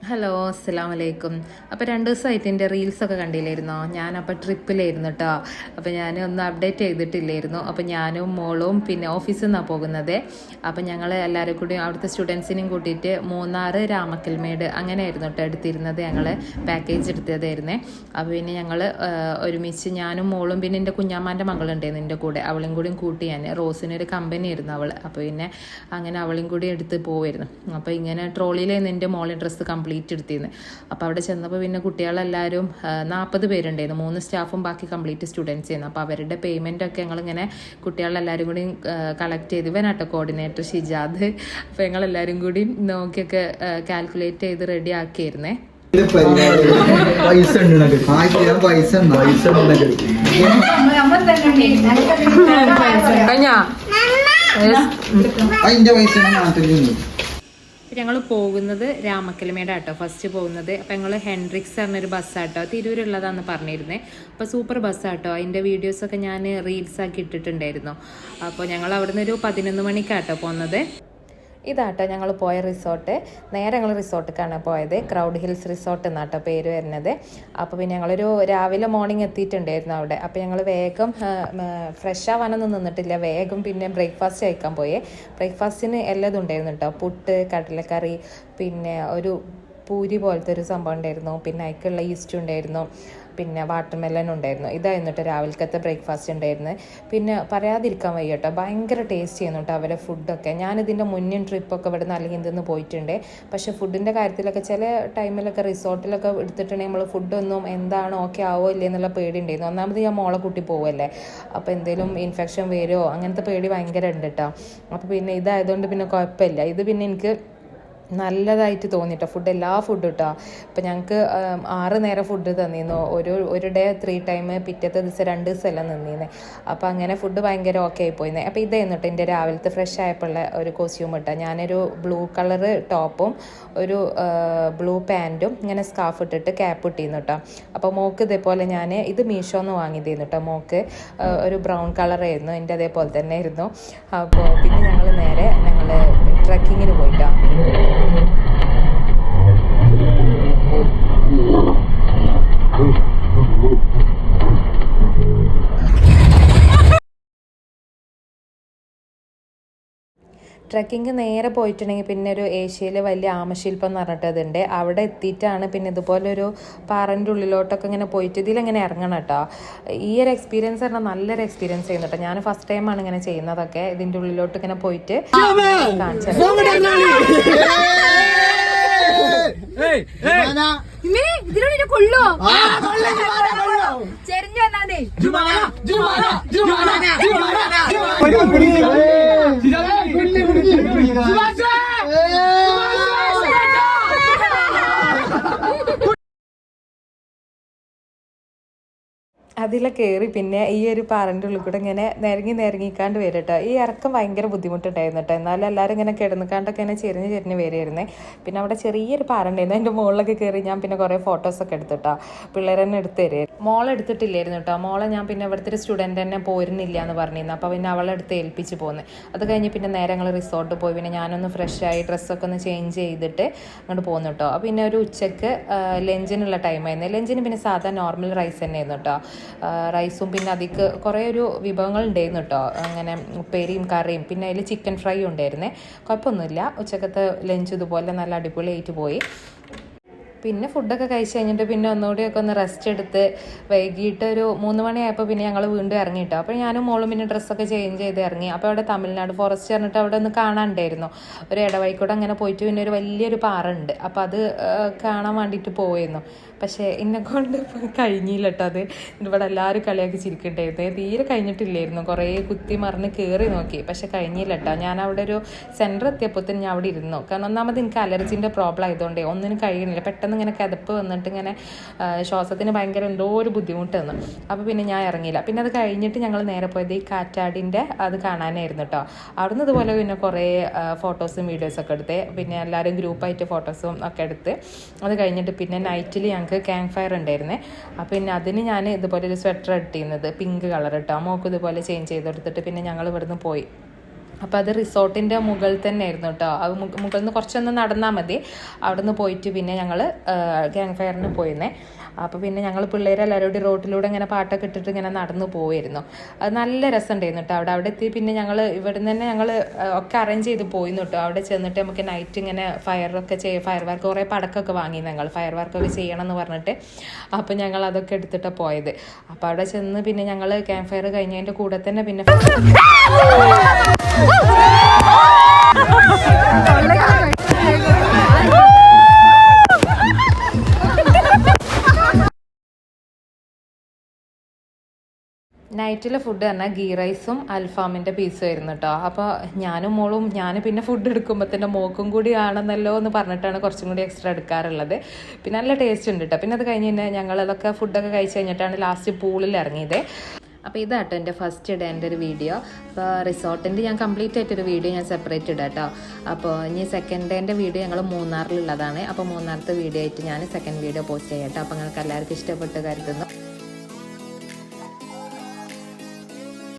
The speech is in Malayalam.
ഹലോ, അസ്സലാമു അലൈക്കും. അപ്പോൾ 2 ദിവസമായിട്ട് എൻ്റെ റീൽസൊക്കെ കണ്ടില്ലായിരുന്നോ? ഞാനപ്പോൾ ട്രിപ്പിലായിരുന്നു കേട്ടോ. അപ്പോൾ ഞാൻ ഒന്നും അപ്ഡേറ്റ് ചെയ്തിട്ടില്ലായിരുന്നു. അപ്പോൾ ഞാനും മോളും പിന്നെ ഓഫീസിൽ നിന്നാണ് പോകുന്നത്. അപ്പോൾ ഞങ്ങൾ എല്ലാവരും കൂടി അവിടുത്തെ സ്റ്റുഡൻസിനെയും കൂട്ടിയിട്ട് മൂന്നാർ, രാമക്കൽമേട് അങ്ങനെയായിരുന്നു കേട്ടോ എടുത്തിരുന്നത്. ഞങ്ങൾ പാക്കേജ് എടുത്തതായിരുന്നേ. അപ്പോൾ പിന്നെ ഞങ്ങൾ ഒരുമിച്ച് ഞാനും മോളും പിന്നെ എൻ്റെ കുഞ്ഞാമ്മാൻ്റെ മകളുണ്ടായിരുന്നു എൻ്റെ കൂടെ. അവളും കൂടിയും കൂട്ടി ഞാൻ റോസിനൊരു കമ്പനി ആയിരുന്നു അവൾ. അപ്പോൾ പിന്നെ അങ്ങനെ അവളും കൂടി എടുത്ത് പോവായിരുന്നു. അപ്പോൾ ഇങ്ങനെ ട്രോളിയിലായിരുന്നു എൻ്റെ മോളിൽ ഡ്രസ്സ് കംപ്ലീറ്റ് എടുത്തിരുന്നു. അപ്പോൾ അവിടെ ചെന്നപ്പോൾ പിന്നെ കുട്ടികളെല്ലാവരും 40 പേരുണ്ടായിരുന്നു. 3 സ്റ്റാഫും ബാക്കി കംപ്ലീറ്റ് സ്റ്റുഡൻസ് ആയിരുന്നു. അപ്പോൾ അവരുടെ പേയ്മെൻറ്റൊക്കെ ഞങ്ങളിങ്ങനെ കുട്ടികളെല്ലാവരും കൂടി കളക്ട് ചെയ്ത് ഇവനാട്ടോ കോർഡിനേറ്റർ ഷിജാദ്. അപ്പോൾ ഞങ്ങളെല്ലാവരും കൂടി നോക്കിയൊക്കെ കാൽക്കുലേറ്റ് ചെയ്ത് റെഡി ആക്കിയിരുന്നേ. ഞങ്ങൾ പോകുന്നത് രാമക്കൽമേട് ആട്ടോ ഫസ്റ്റ് പോകുന്നത്. അപ്പോൾ ഞങ്ങൾ ഹെൻഡ്രിക്സ് പറഞ്ഞൊരു ബസ്സാട്ടോ, തിരൂരുള്ളതാണെന്ന് പറഞ്ഞിരുന്നേ. അപ്പോൾ സൂപ്പർ ബസ്സാട്ടോ. അതിൻ്റെ വീഡിയോസൊക്കെ ഞാൻ റീൽസാക്കി ഇട്ടിട്ടുണ്ടായിരുന്നു. അപ്പോൾ ഞങ്ങൾ അവിടുന്ന് ഒരു 11 മണിക്കാട്ടോ പോകുന്നത്. ഇതാട്ടോ ഞങ്ങൾ പോയ റിസോർട്ട്. നേരെ ഞങ്ങൾ റിസോർട്ടിലേക്കാണ് പോയത്. ക്രൗഡ് ഹിൽസ് റിസോർട്ട് എന്നാട്ടോ പേര് വരുന്നത്. അപ്പോൾ പിന്നെ ഞങ്ങളൊരു രാവിലെ മോർണിംഗ് എത്തിയിട്ടുണ്ടായിരുന്നു അവിടെ. അപ്പോൾ ഞങ്ങൾ വേഗം ഫ്രഷ് ആവാനൊന്നും നിന്നിട്ടില്ല. വേഗം പിന്നെ ബ്രേക്ക്ഫാസ്റ്റ് കഴിക്കാൻ പോയേ. ബ്രേക്ക്ഫാസ്റ്റിന് എല്ലാം ഉണ്ടായിരുന്നു കേട്ടോ. പുട്ട്, കടലക്കറി, പിന്നെ ഒരു പൂരി പോലത്തെ ഒരു സംഭവം ഉണ്ടായിരുന്നു. പിന്നെ അതിലേക്കുള്ള ഈസ്റ്റ് ഉണ്ടായിരുന്നു. പിന്നെ വാട്ടർ മെലൺ ഉണ്ടായിരുന്നു. ഇതായിരുന്നു കേട്ടോ രാവിലത്തെ ബ്രേക്ക്ഫാസ്റ്റ് ഉണ്ടായിരുന്നത്. പിന്നെ പറയാതിരിക്കാൻ വയ്യ കേട്ടോ, ഭയങ്കര ടേസ്റ്റ് ചെയ്യുന്നു കേട്ടോ അവരെ ഫുഡൊക്കെ. ഞാനിതിൻ്റെ മുന്നേ ട്രിപ്പൊക്കെ ഇവിടെ നല്ല ഹിന്ദിന്ന് പോയിട്ടുണ്ട്. പക്ഷേ ഫുഡിൻ്റെ കാര്യത്തിലൊക്കെ ചില ടൈമിലൊക്കെ റിസോർട്ടിലൊക്കെ എടുത്തിട്ടുണ്ടെങ്കിൽ നമ്മൾ ഫുഡൊന്നും എന്താണ് ഓക്കെ ആവോ ഇല്ലേ എന്നുള്ള പേടി ഉണ്ടായിരുന്നു. ഒന്നാമത് ഞാൻ മോളെ കൂട്ടി പോവല്ലേ, അപ്പോൾ എന്തെങ്കിലും ഇൻഫെക്ഷൻ വരുമോ അങ്ങനത്തെ പേടി ഭയങ്കര ഉണ്ട് കേട്ടോ. അപ്പോൾ പിന്നെ ഇതായതുകൊണ്ട് പിന്നെ കുഴപ്പമില്ല. ഇത് പിന്നെ എനിക്ക് നല്ലതായിട്ട് തോന്നിട്ടോ ഫുഡ്, എല്ലാ ഫുഡും കേട്ടോ. ഇപ്പം ഞങ്ങൾക്ക് 6 നേരം ഫുഡ് തന്നിരുന്നു. ഒരു ഡേ 3 ടൈം, പിറ്റത്തെ ദിവസം 2 ദിവസം എല്ലാം നിന്നിരുന്നേ. അപ്പോൾ അങ്ങനെ ഫുഡ് ഭയങ്കര ഓക്കെ ആയി പോയിന്നേ. അപ്പോൾ ഇതായിരുന്നു കേട്ടോ എൻ്റെ രാവിലത്തെ ഫ്രഷ് ആയപ്പോഴുള്ള ഒരു കോസ്റ്റ്യൂം ഇട്ടാ. ഞാനൊരു ബ്ലൂ കളർ ടോപ്പും ഒരു ബ്ലൂ പാൻറ്റും ഇങ്ങനെ സ്കാർഫ് ഇട്ടിട്ട് ക്യാപ്പ് ഇട്ടിരുന്നു കേട്ടോ. അപ്പോൾ മോക്ക് ഇതേപോലെ ഞാൻ ഇത് മീഷോന്ന് വാങ്ങിയതായിരുന്നു കേട്ടോ. മോക്ക് ഒരു ബ്രൗൺ കളറായിരുന്നു, എൻ്റെ അതേപോലെ തന്നെ ആയിരുന്നു. അപ്പോൾ പിന്നെ ഞങ്ങൾ ട്രക്കിങ്ങിന് പോയിട്ടാ. ട്രക്കിങ് നേരെ പോയിട്ടുണ്ടെങ്കിൽ പിന്നെ ഒരു ഏഷ്യയിലെ വലിയ ആമശില്പം എന്ന് പറഞ്ഞിട്ടതുണ്ട്. അവിടെ എത്തിയിട്ടാണ് പിന്നെ ഇതുപോലൊരു പാറൻ്റെ ഉള്ളിലോട്ടൊക്കെ ഇങ്ങനെ പോയിട്ട് ഇതിലെങ്ങനെ ഇറങ്ങണം കേട്ടോ. ഈ ഒരു എക്സ്പീരിയൻസ് പറഞ്ഞാൽ നല്ലൊരു എക്സ്പീരിയൻസ് ചെയ്യുന്നു കേട്ടോ. ഞാൻ ഫസ്റ്റ് ടൈമാണ് ഇങ്ങനെ ചെയ്യുന്നതൊക്കെ. ഇതിൻ്റെ ഉള്ളിലോട്ട് ഇങ്ങനെ പോയിട്ട് കാണിച്ചത്. അതിലെ കയറി പിന്നെ ഈ ഒരു പാറൻ്റെ ഉള്ളിൽ കൂടെ ഇങ്ങനെ നിരങ്ങിക്കാണ്ട് വരും കേട്ടോ. ഈ ഇറക്കം ഭയങ്കര ബുദ്ധിമുട്ടുണ്ടായിരുന്നു കേട്ടോ. എന്നാലും എല്ലാവരും ഇങ്ങനെ കിടന്നിക്കാണ്ടൊക്കെ ഇങ്ങനെ ചെരിഞ്ഞ് വരുമായിരുന്നേ. പിന്നെ അവിടെ ചെറിയൊരു പാറ ഉണ്ടായിരുന്നു. അതിൻ്റെ മുകളിലൊക്കെ കയറി ഞാൻ പിന്നെ കുറേ ഫോട്ടോസൊക്കെ എടുത്തിട്ടോ. പിള്ളേർ തന്നെ എടുത്ത് തരുമായിരുന്നു. മോളെ എടുത്തിട്ടില്ലായിരുന്നു കേട്ടോ. മോളെ ഞാൻ പിന്നെ ഇവിടുത്തെ ഒരു സ്റ്റുഡൻറ്റ് തന്നെ പോരുന്നില്ല എന്ന് പറഞ്ഞിരുന്നു. അപ്പോൾ പിന്നെ അവളെ എടുത്ത് ഏൽപ്പിച്ച് പോകുന്നത്. അത് കഴിഞ്ഞ് പിന്നെ നേരെ ഞങ്ങൾ റിസോർട്ട് പോയി. പിന്നെ ഞാനൊന്ന് ഫ്രഷായി ഡ്രസ്സൊക്കെ ഒന്ന് ചേഞ്ച് ചെയ്തിട്ട് അങ്ങോട്ട് പോകുന്നു കേട്ടോ. അപ്പോൾ പിന്നെ ഒരു ഉച്ചയ്ക്ക് ലഞ്ചിനുള്ള ടൈമായിരുന്നു. ലഞ്ചിന് പിന്നെ സാധാ നോർമൽ റൈസ് തന്നെയായിരുന്നു കേട്ടോ. റൈസും പിന്നെ അതിക്ക് കുറേ ഒരു വിഭവങ്ങൾ ഉണ്ടായിരുന്നു കേട്ടോ. അങ്ങനെ ഉപ്പേരിയും കറിയും പിന്നെ അതിൽ ചിക്കൻ ഫ്രൈ ഉണ്ടായിരുന്നേ. കുഴപ്പമൊന്നുമില്ല. ഉച്ചക്കത്തെ ലഞ്ച് ഇതുപോലെ നല്ല അടിപൊളിയായിട്ട് പോയി. പിന്നെ ഫുഡൊക്കെ കഴിച്ച് കഴിഞ്ഞിട്ട് പിന്നെ ഒന്നുകൂടിയൊക്കെ ഒന്ന് റെസ്റ്റ് എടുത്ത് വൈകിട്ട് ഒരു 3 മണിയായപ്പോൾ പിന്നെ ഞങ്ങൾ വീണ്ടും ഇറങ്ങിയിട്ടോ. അപ്പോൾ ഞാനും മോളും പിന്നെ ഡ്രസ്സൊക്കെ ചേഞ്ച് ചെയ്ത് ഇറങ്ങി. അപ്പോൾ അവിടെ തമിഴ്നാട് ഫോറസ്റ്റ് പറഞ്ഞിട്ട് അവിടെ ഒന്ന് കാണാനുണ്ടായിരുന്നു. ഒരു ഇടവഴിക്കൂടെ അങ്ങനെ പോയിട്ട് പിന്നെ ഒരു വലിയൊരു പാറ ഉണ്ട്. അപ്പോൾ അത് കാണാൻ വേണ്ടിയിട്ട് പോയിരുന്നു. പക്ഷേ എന്നെക്കൊണ്ട് കഴിഞ്ഞില്ല കേട്ടോ. അത് ഇവിടെ എല്ലാവരും കളിയാക്കി ചിരിക്കണ്ടായിരുന്നു. തീരെ കഴിഞ്ഞിട്ടില്ലായിരുന്നു. കുറേ കുത്തി മറിഞ്ഞ് കയറി നോക്കി, പക്ഷെ കഴിഞ്ഞില്ല കേട്ടോ. ഞാൻ അവിടെ ഒരു സെൻറ്റർ എത്തിയപ്പോഴത്തേന് ഞാൻ അവിടെ ഇരുന്നു. കാരണം ഒന്നാമത് എനിക്ക് അലർജിൻ്റെ പ്രോബ്ലം ആയതുകൊണ്ടേ ഒന്നിനും കഴിയുന്നില്ല. പെട്ടെന്ന് ഇങ്ങനെ കിതപ്പ് വന്നിട്ട് ഇങ്ങനെ ശ്വാസത്തിന് ഭയങ്കര എന്തോ ഒരു ബുദ്ധിമുട്ട് വന്നു. അപ്പോൾ പിന്നെ ഞാൻ ഇറങ്ങിയില്ല. പിന്നെ അത് കഴിഞ്ഞിട്ട് ഞങ്ങൾ നേരെ പോയത് ഈ കാറ്റാടിൻ്റെ അത് കാണാനായിരുന്നു കേട്ടോ. അവിടുന്ന് ഇതുപോലെ പിന്നെ കുറേ ഫോട്ടോസും വീഡിയോസൊക്കെ എടുത്ത് പിന്നെ എല്ലാവരും ഗ്രൂപ്പായിട്ട് ഫോട്ടോസും ഒക്കെ എടുത്ത് അത് കഴിഞ്ഞിട്ട് പിന്നെ നൈറ്റിൽ ഞങ്ങൾക്ക് ക്യാമ്പ് ഫയർ ഉണ്ടായിരുന്നേ. അപ്പോൾ പിന്നെ അതിന് ഞാൻ ഇതുപോലെ ഒരു സ്വെറ്റർ ഇട്ടിരുന്നത് പിങ്ക് കളർ കേട്ടോ. മോക്ക് ഇതുപോലെ ചേഞ്ച് ചെയ്തെടുത്തിട്ട് പിന്നെ ഞങ്ങൾ ഇവിടുന്ന് പോയി. അപ്പോൾ അത് റിസോർട്ടിൻ്റെ മുകളിൽ തന്നെ ആയിരുന്നു കേട്ടോ. അത് മുകളിൽ നിന്ന് കുറച്ചൊന്ന് നടന്നാൽ മതി. അവിടെ നിന്ന് പോയിട്ട് പിന്നെ ഞങ്ങൾ ക്യാമ്പ് ഫയറിന് പോയിരുന്നേ. അപ്പോൾ പിന്നെ ഞങ്ങൾ പിള്ളേരെല്ലാവരോടും റോട്ടിലൂടെ ഇങ്ങനെ പാട്ടൊക്കെ ഇട്ടിട്ട് ഇങ്ങനെ നടന്നു പോയിരുന്നു. അത് നല്ല രസമുണ്ടായിരുന്നു കേട്ടോ. അവിടെ എത്തി പിന്നെ ഞങ്ങൾ ഇവിടെ നിന്ന് തന്നെ ഞങ്ങൾ ഒക്കെ അറേഞ്ച് ചെയ്ത് പോയിരുന്നു കേട്ടോ. അവിടെ ചെന്നിട്ട് നമുക്ക് നൈറ്റ് ഇങ്ങനെ ഫയർ വർക്ക് കുറേ പടക്കമൊക്കെ വാങ്ങി ഞങ്ങൾ ഫയർ വർക്കൊക്കെ ചെയ്യണം എന്ന് പറഞ്ഞിട്ട്. അപ്പോൾ ഞങ്ങൾ അതൊക്കെ എടുത്തിട്ടാണ് പോയത്. അപ്പോൾ അവിടെ ചെന്ന് പിന്നെ ഞങ്ങൾ ക്യാമ്പ് ഫയർ കഴിഞ്ഞതിൻ്റെ കൂടെ തന്നെ പിന്നെ നൈറ്റിലെ ഫുഡ് പറഞ്ഞാൽ ഗീ റൈസും അൽഫാമിൻ്റെ പീസും ആയിരുന്നു കേട്ടോ. അപ്പോൾ ഞാനും മോളും ഞാൻ പിന്നെ ഫുഡ് എടുക്കുമ്പോൾ തന്നെ മോക്കും കൂടി ആണെന്നല്ലോ എന്ന് പറഞ്ഞിട്ടാണ് കുറച്ചും കൂടി എക്സ്ട്രാ എടുക്കാറുള്ളത്. പിന്നെ നല്ല ടേസ്റ്റ് ഉണ്ട് കേട്ടോ. പിന്നെ അത് കഴിഞ്ഞ് തന്നെ ഞങ്ങളതൊക്കെ ഫുഡൊക്കെ കഴിച്ച് കഴിഞ്ഞിട്ടാണ് ലാസ്റ്റ് പൂളിൽ ഇറങ്ങിയത്. അപ്പോൾ ഇതാട്ടോ എൻ്റെ ഫസ്റ്റ് ഡേ എൻ്റെ ഒരു വീഡിയോ. അപ്പോൾ റിസോർട്ടിൻ്റെ ഞാൻ കംപ്ലീറ്റ് ആയിട്ടൊരു വീഡിയോ ഞാൻ സെപ്പറേറ്റ് ഇടാം കേട്ടോ. അപ്പോൾ ഇനി സെക്കൻഡ് ഡേൻ്റെ വീഡിയോ ഞങ്ങൾ മൂന്നാറിലുള്ളതാണ്. അപ്പോൾ മൂന്നാറത്തെ വീഡിയോ ആയിട്ട് ഞാൻ സെക്കൻഡ് വീഡിയോ പോസ്റ്റ് ചെയ്യാം കേട്ടോ. അപ്പോൾ നിങ്ങൾക്ക് എല്ലാവർക്കും ഇഷ്ടപ്പെട്ട് കരുതുന്നു.